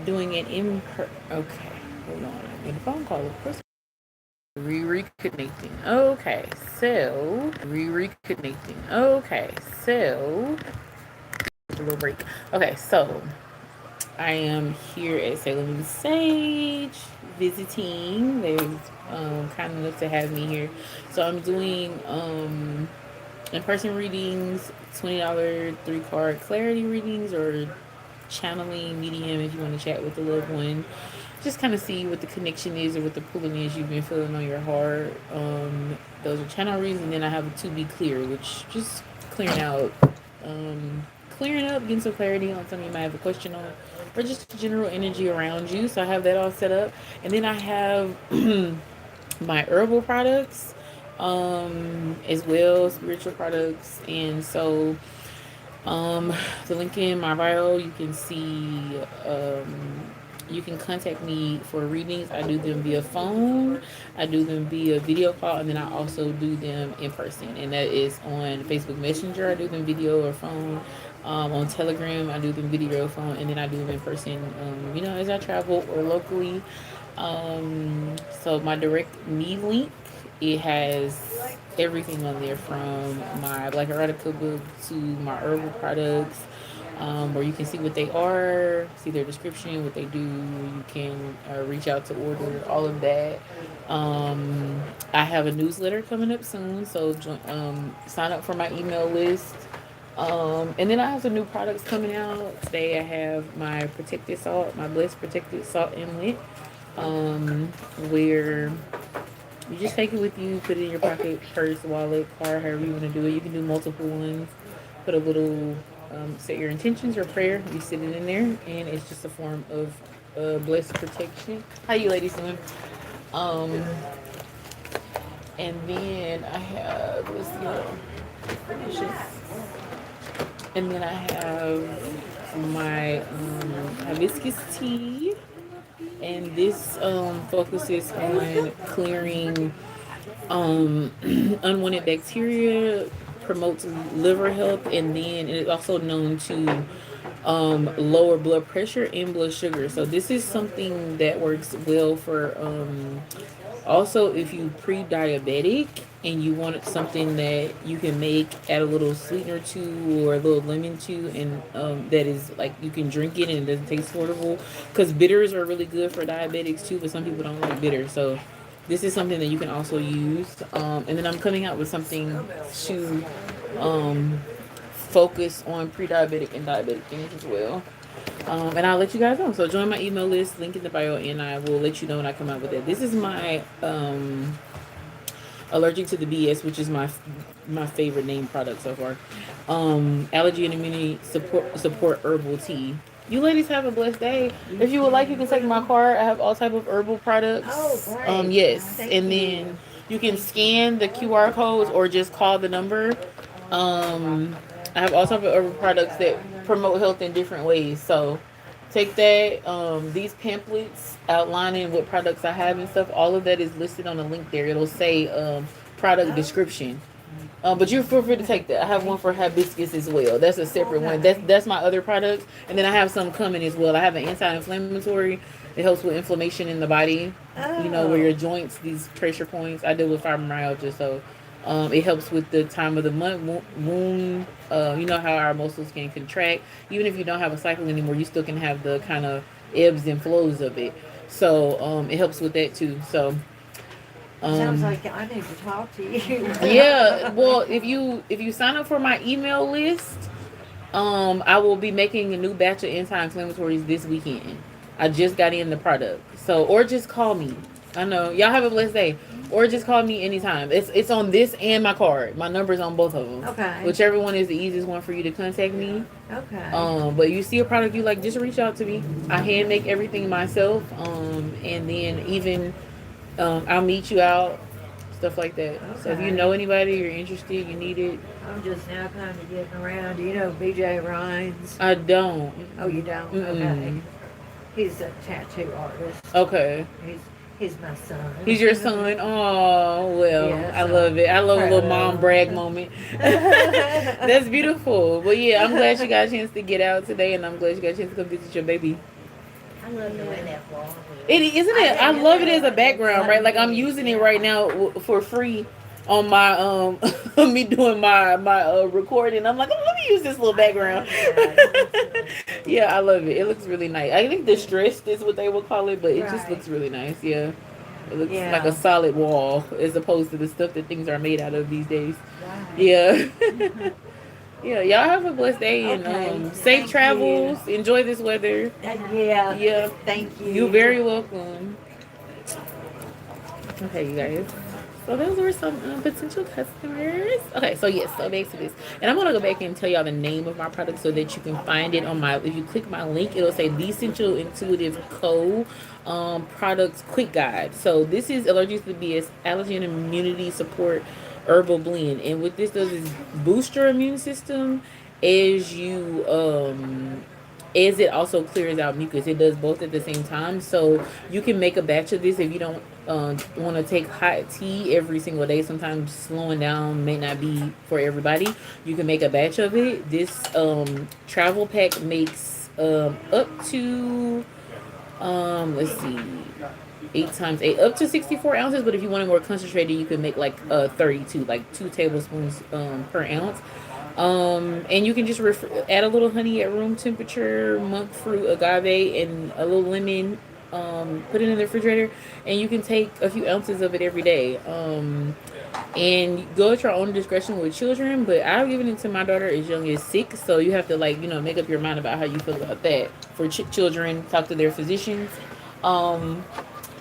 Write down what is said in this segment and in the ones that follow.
doing it in okay, hold on. I made a phone call, of course. Reconnecting. Okay, so reconnecting. Okay, so a little break. Okay, so I am here at Salem Sage visiting. They kind enough to have me here, so I'm doing in-person readings, $20 3 card clarity readings, or channeling medium if you want to chat with a loved one. Just kind of see what the connection is or what the pulling is you've been feeling on your heart. Those are channel readings, and then I have a to be clear, which just clearing out, clearing up, getting some clarity on something you might have a question on, or just general energy around you. So I have that all set up, and then I have my herbal products, as well, spiritual products, and so the link in my bio, you can see, you can contact me for readings. I do them via phone, I do them via video call, and then I also do them in person. And that is on Facebook Messenger. I do them video or phone. On Telegram, I do them video or phone, and then I do them in person, as I travel or locally. So my direct me link, it has everything on there from my Black Erotica book to my herbal products, where you can see what they are, see their description, what they do. You can reach out to order all of that. I have a newsletter coming up soon, so sign up for my email list. And then I have some new products coming out. Today I have my protected salt, my Blessed Protected Salt Inlet, where you just take it with you, put it in your pocket, purse, wallet, car, however you want to do it. You can do multiple ones. Put a little, set your intentions or prayer. You sit it in there, and it's just a form of blessed protection. How you ladies doing? Um, and then I have, let's see, and then I have my hibiscus tea, and this focuses on clearing unwanted bacteria, promotes liver health, and then it is also known to lower blood pressure and blood sugar. So this is something that works well for, also if you pre-diabetic and you want something that you can make, add a little sweetener to or a little lemon to, and that is like you can drink it and it doesn't taste horrible, because bitters are really good for diabetics too, but some people don't like bitter. So this is something that you can also use. And then I'm coming out with something to focus on pre-diabetic and diabetic things as well. And I'll let you guys know. So join my email list, link in the bio, and I will let you know when I come out with it. This is my allergic to the BS, which is my favorite name product so far. Allergy and immunity support herbal tea. You ladies have a blessed day. If you would like, you can take my card. I have all type of herbal products. Oh, great. Yes, Thank and you. then you can scan the QR codes or just call the number. Um, I have all type of herbal products that promote health in different ways. So take that. These pamphlets outlining what products I have and stuff. All of that is listed on the link there. It'll say product description. But you feel free to take that. I have one for hibiscus as well. That's a separate one. Okay. That's my other product, and then I have some coming as well. I have an anti-inflammatory. It helps with inflammation in the body. Where your Oh, joints, these pressure points. I deal with fibromyalgia, so it helps with the time of the month, wound. You know how our muscles can contract. Even if you don't have a cycle anymore, you still can have the kind of ebbs and flows of it. So it helps with that too. So sounds um, like I need to talk to you. yeah, well, if you sign up for my email list, I will be making a new batch of anti-inflammatories this weekend. I just got in the product, so or just call me. I know y'all have a blessed day, or just call me anytime. It's on this and my card. My number's on both of them. Okay. Whichever one is the easiest one for you to contact me. Okay. But you see a product you like, just reach out to me. I hand make everything myself. And then even I'll meet you out, stuff like that. So if you know Okay. anybody, you're interested, you need it. I'm just now kind of getting around. Do you know BJ Rhines? I don't. Oh, you don't? Okay. Mm-mm. He's a tattoo artist. Okay. He's my son. He's your son. Oh, well, Yeah, I so love it. I I'm love a proud little mom of brag moment. That's beautiful. But yeah, I'm glad you got a chance to get out today, and I'm glad you got a chance to come visit your baby. I love the way that wall It is. isn't I it. I think love it's it as a it's background, right? Like I'm using it right now for free on my me doing my recording. I'm like, oh, let me use this little I background. love that. It looks really Yeah, pretty. I love it. It looks really nice. I think distressed is what they would call it, but it just Right. looks really nice. Yeah, it looks like a Yeah. solid wall as opposed to the stuff that things are made out of these days. Right. Yeah. Yeah, y'all have a blessed day and Okay. safe Thank you. travels. Enjoy this weather. Yeah. Yeah, Thank you're you. very welcome. Okay, you guys. So those were some potential customers. Okay, so yes, so back to this, and I'm gonna go back and tell y'all the name of my product so that you can find it on my. If you click my link, it'll say the Essential Intuitive Co. Products Quick Guide. So this is allergies to BS allergy and immunity support herbal blend, and what this does is boost your immune system as you as it also clears out mucus. It does both at the same time. So you can make a batch of this if you don't want to take hot tea every single day. Sometimes slowing down may not be for everybody. You can make a batch of it. This travel pack makes up to let's see, 8 times 8, up to 64 ounces. But if you want it more concentrated, you can make like 32, like 2 tablespoons per ounce. And you can just add a little honey at room temperature, monk fruit, agave, and a little lemon. Put it in the refrigerator, and you can take a few ounces of it every day. And go at your own discretion with children. But I've given it to my daughter as young as 6, so you have to make up your mind about how you feel about that. For children, talk to their physicians. Um,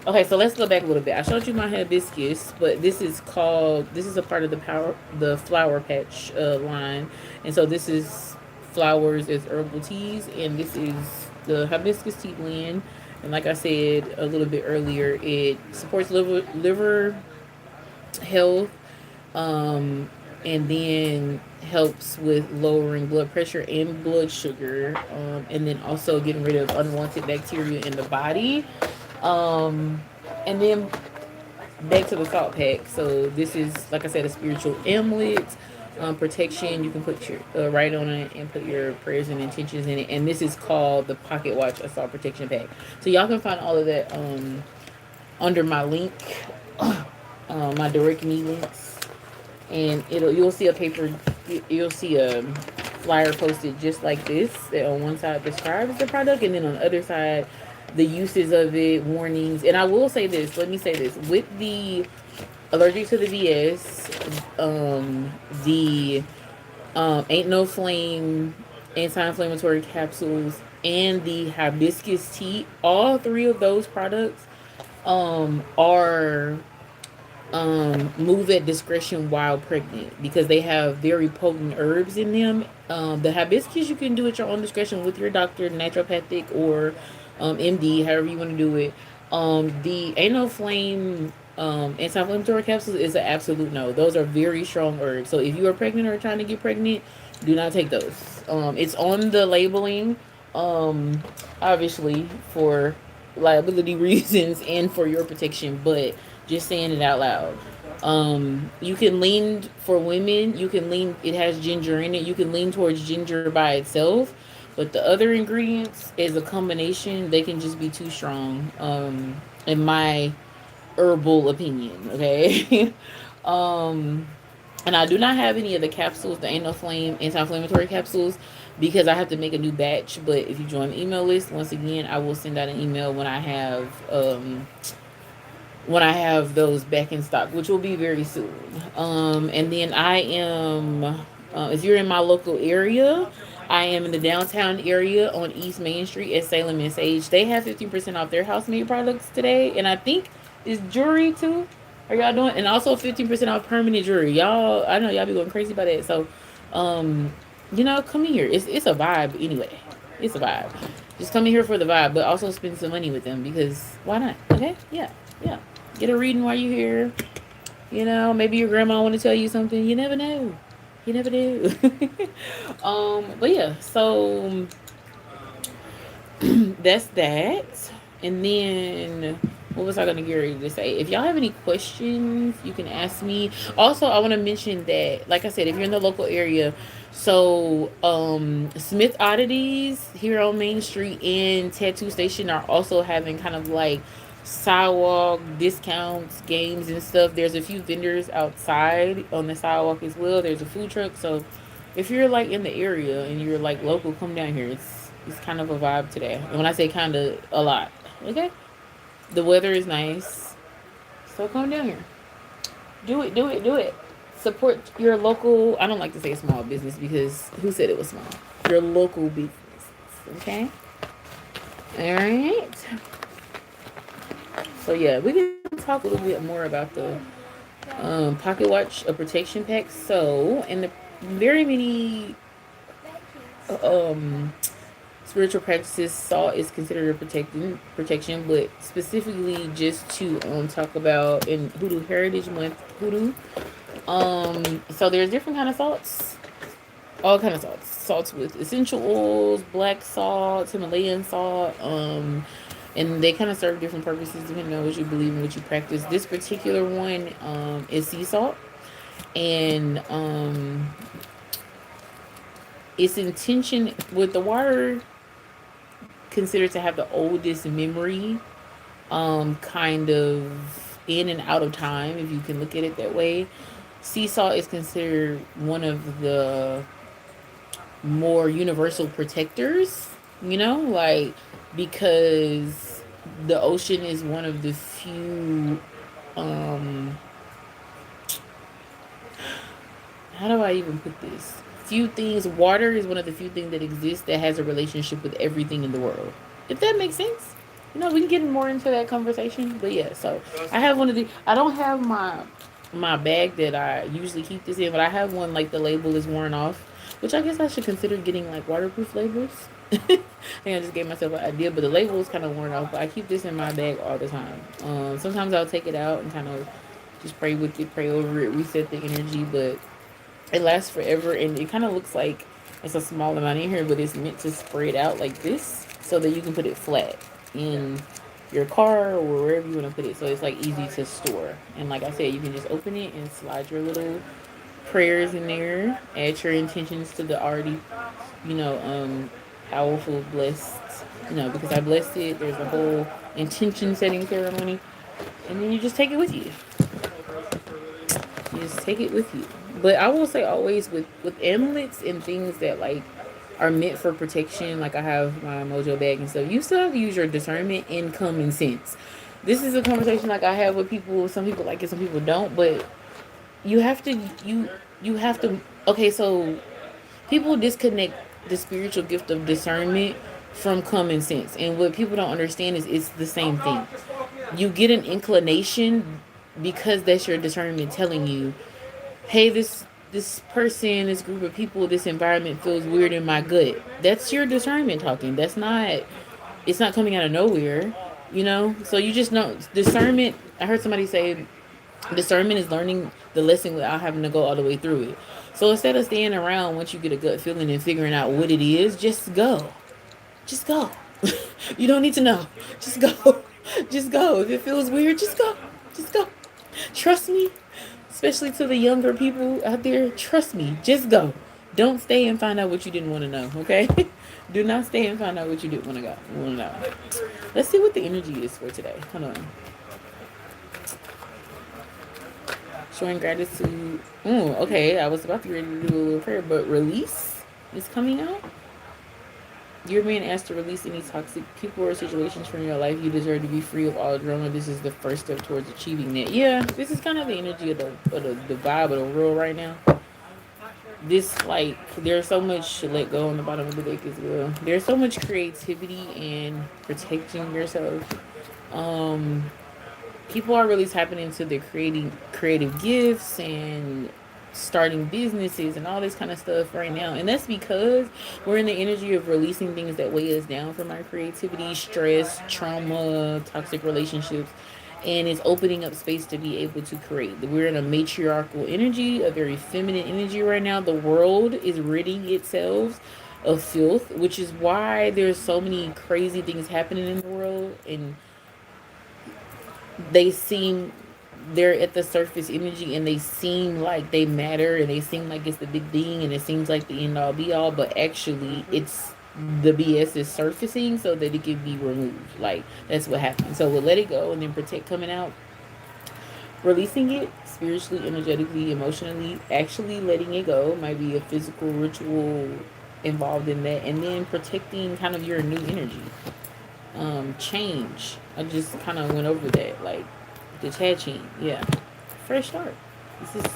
Okay, so let's go back a little bit. I showed you my hibiscus, but this is a part of the flower patch line, and so this is flowers as herbal teas, and this is the hibiscus tea blend. And like I said a little bit earlier, it supports liver health, um, and then helps with lowering blood pressure and blood sugar, and then also getting rid of unwanted bacteria in the body. Um, and then back to the salt pack. So this is, like I said, a spiritual amulet, protection. You can put your write on it and put your prayers and intentions in it. And this is called the Pocket Watch Assault Protection Pack. So y'all can find all of that under my link, my direct me links, and you'll see a paper, you'll see a flyer posted just like this that on one side describes the product, and then on the other side the uses of it, warnings. And I will say this, let me say this, with the allergic to the VS, the ain't no flame anti-inflammatory capsules and the hibiscus tea, all three of those products are move at discretion while pregnant because they have very potent herbs in them. The hibiscus you can do at your own discretion with your doctor, naturopathic or MD, however you want to do it. The anal flame anti-inflammatory capsules is an absolute no. Those are very strong herbs. So if you are pregnant or trying to get pregnant, do not take those. It's on the labeling, obviously for liability reasons and for your protection, but just saying it out loud. You can lean for women. You can lean. It has ginger in it. You can lean towards ginger by itself, but the other ingredients is a combination. They can just be too strong. In my herbal opinion. Okay. um, and I do not have any of the capsules, the anal flame anti-inflammatory capsules, because I have to make a new batch. But if you join the email list, once again, I will send out an email when I have those back in stock, which will be very soon. And then I am, if you're in my local area, I am in the downtown area on East Main Street at Salem and Sage. They have 15% off their house made products today, and I think it's jewelry too. Are y'all doing? And also 15% off permanent jewelry. Y'all, I know y'all be going crazy about that. So, um, come in here. It's a vibe anyway. It's a vibe. Just come in here for the vibe, but also spend some money with them because why not? Okay, yeah, yeah. Get a reading while you're here. Maybe your grandma want to tell you something. You never know. You never do. But yeah, so that's that. And then What was I gonna get ready to say? If y'all have any questions, you can ask me. Also, I want to mention that, like I said, if you're in the local area, so Smith Oddities here on Main Street and Tattoo Station are also having kind of like sidewalk discounts, games and stuff. There's a few vendors outside on the sidewalk as well. There's a food truck, so if you're like in the area and you're like local, come down here. It's kind of a vibe today. And when I say kind of, a lot. Okay. The weather is nice. So come down here. Do it, do it, do it. Support your local, I don't like to say small business because who said it was small? Your local business. Okay? Alright. So yeah, we can talk a little bit more about the pocket watch, a protection pack. So in the very many um spiritual practices, salt is considered a protection, but specifically just to talk about in Hoodoo Heritage Month, Hoodoo. So there's different kind of salts, all kind of salts, salts with essential oils, black salt, Himalayan salt, and they kind of serve different purposes depending on what you believe and what you practice. This particular one is sea salt, and its intention with the water considered to have the oldest memory, kind of in and out of time, if you can look at it that way. Sea salt is considered one of the more universal protectors, like because the ocean is one of the few, um, how do I even put this? Few things, water is one of the few things that exists that has a relationship with everything in the world. If that makes sense. We can get more into that conversation. But yeah, so I have one of the, I don't have my bag that I usually keep this in, but I have one like the label is worn off, which I guess I should consider getting like waterproof labels. I think I just gave myself an idea, but the label is kind of worn off. But I keep this in my bag all the time. Sometimes I'll take it out and kind of just pray with it, pray over it, reset the energy, but it lasts forever, and it kind of looks like it's a small amount in here, but it's meant to spread out like this so that you can put it flat in your car or wherever you want to put it. So it's like easy to store. And like I said, you can just open it and slide your little prayers in there, add your intentions to the already, you know, powerful blessed, because I blessed it. There's a whole intention setting ceremony, and then you just take it with you. You just take it with you. But I will say always with amulets and things that like are meant for protection, like I have my mojo bag and stuff, you still have to use your discernment and common sense. This is a conversation like I have with people. Some people like it, some people don't, but you have to you have to okay, so people disconnect the spiritual gift of discernment from common sense. And what people don't understand is it's the same thing. You get an inclination because that's your discernment telling you, hey, this person, this group of people, this environment feels weird in my gut. That's your discernment talking. That's not, it's not coming out of nowhere, So you just know discernment. I heard somebody say discernment is learning the lesson without having to go all the way through it. So instead of staying around once you get a gut feeling and figuring out what it is, just go. Just go. You don't need to know. Just go. Just go. If it feels weird, just go. Just go. Trust me, especially to the younger people out there, trust me, just go. Don't stay and find out what you didn't want to know, okay? Do not stay and find out what you didn't want to know. Let's see what the energy is for today. Hold on. Showing gratitude. Okay. I was about to ready to do a little prayer, but release is coming out. You're being asked to release any toxic people or situations from your life. You deserve to be free of all drama. This is the first step towards achieving that. Yeah, this is kind of the energy of the vibe of the world right now. This, like, there's so much to let go on the bottom of the deck as well. There's so much creativity and protecting yourself. People are really tapping into their creating creative gifts and starting businesses and all this kind of stuff right now. And that's because we're in the energy of releasing things that weigh us down from our creativity, stress, trauma, toxic relationships. And it's opening up space to be able to create. We're in a matriarchal energy, a very feminine energy right now. The world is ridding itself of filth, which is why there's so many crazy things happening in the world. And they seem they're at the surface energy and they seem like they matter and they seem like it's the big thing and it seems like the end all be all, but actually it's the BS is surfacing so that it can be removed. Like that's what happens. So we'll let it go and then protect coming out, releasing it spiritually, energetically, emotionally, actually letting it go. Might be a physical ritual involved in that, and then protecting kind of your new energy. Change. I just kind of went over that, like detaching. Yeah, fresh start.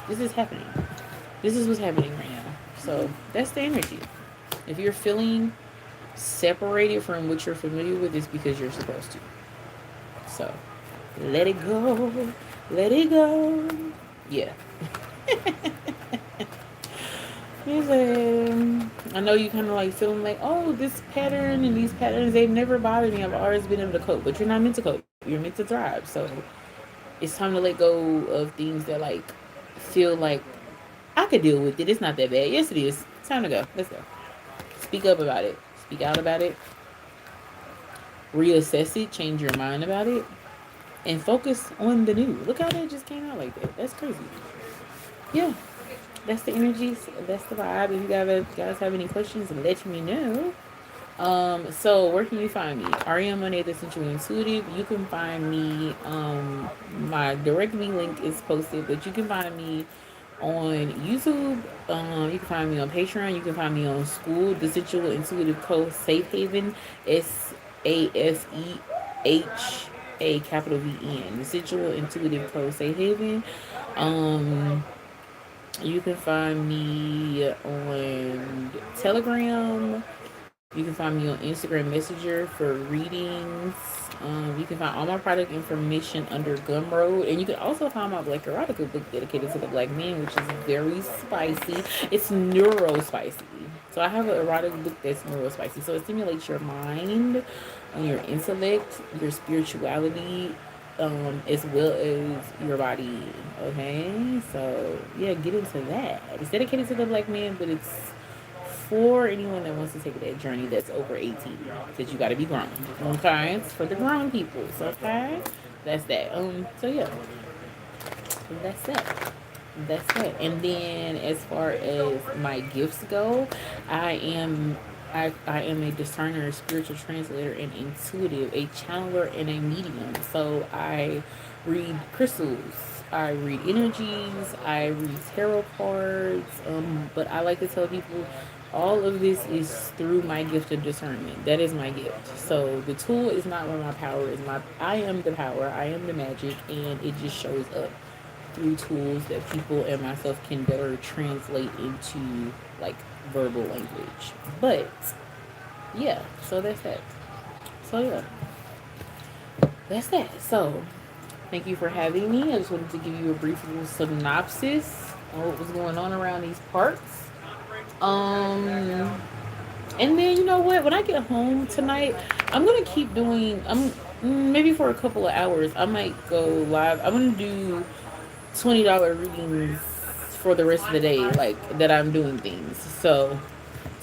This is happening. This is what's happening right now. So that's the energy. If you're feeling separated from what you're familiar with, it's because you're supposed to. So let it go. Let it go. Yeah. I know you kind of like feeling like, oh, this pattern and these patterns, they've never bothered me. I've always been able to cope. But you're not meant to cope. You're meant to thrive. So it's time to let go of things that like feel like I could deal with it. It's not that bad. Yes, it is. It's time to go. Let's go. Speak up about it. Speak out about it. Reassess it. Change your mind about it. And focus on the new. Look how that just came out like that. That's crazy. Yeah. That's the energies. That's the vibe. If you guys have any questions, let me know. So where can you find me? Aurion Monae, the Sensual Intuitive. You can find me. My direct me link is posted, but you can find me on YouTube. You can find me on Patreon. You can find me on School, the Sensual Intuitive Co. Safe Haven. SAFEHA capital VN. The Sensual Intuitive Co. Safe Haven. Um, you can find me on Telegram. You can find me on Instagram Messenger for readings. You can find all my product information under Gumroad. And you can also find my Black Erotica book dedicated to the black man, which is very spicy. It's neuro spicy. So I have an erotic book that's neuro spicy. So it stimulates your mind, your intellect, your spirituality, as well as your body. Okay? So yeah, get into that. It's dedicated to the black man, but it's for anyone that wants to take that journey that's over 18, because you got to be grown. Okay, it's for the grown people. So okay, that's that. So yeah, that's that. That's that. And then as far as my gifts go, I am I am a discerner, a spiritual translator, and intuitive, a channeler, and a medium. So I read crystals, I read energies, I read tarot cards. But I like to tell people all of this is through my gift of discernment. That is my gift. So the tool is not where my power is. I am the power. I am the magic, and it just shows up through tools that people and myself can better translate into like verbal language. But yeah, so that's that. So yeah, that's that. So thank you for having me. I just wanted to give you a brief little synopsis on what was going on around these parts. Um, and then you know what? When I get home tonight, I'm gonna keep doing. Maybe for a couple of hours. I might go live. I'm gonna do $20 readings for the rest of the day, like that I'm doing things. So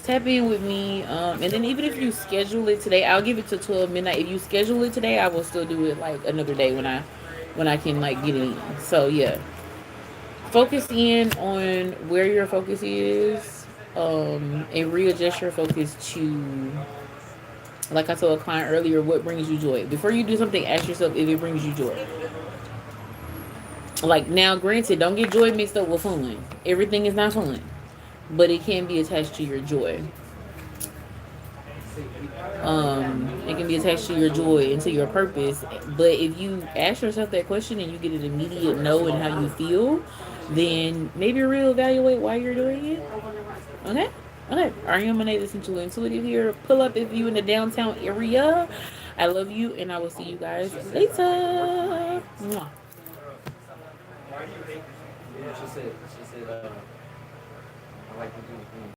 tap in with me. And then even if you schedule it today, I'll give it to 12 midnight. If you schedule it today, I will still do it like another day when I can like get it in. So yeah, focus in on where your focus is, and readjust your focus to, like I told a client earlier, what brings you joy. Before you do something, ask yourself if it brings you joy. Like now, granted, don't get joy mixed up with fun. Everything is not fun, but it can be attached to your joy. It can be attached to your joy and to your purpose. But if you ask yourself that question and you get an immediate no in how you feel, then maybe reevaluate why you're doing it. Okay? Okay. Aurion Monae, the Sensual Intuitive here. Pull up if you in the downtown area. I love you, and I will see you guys later. Mwah.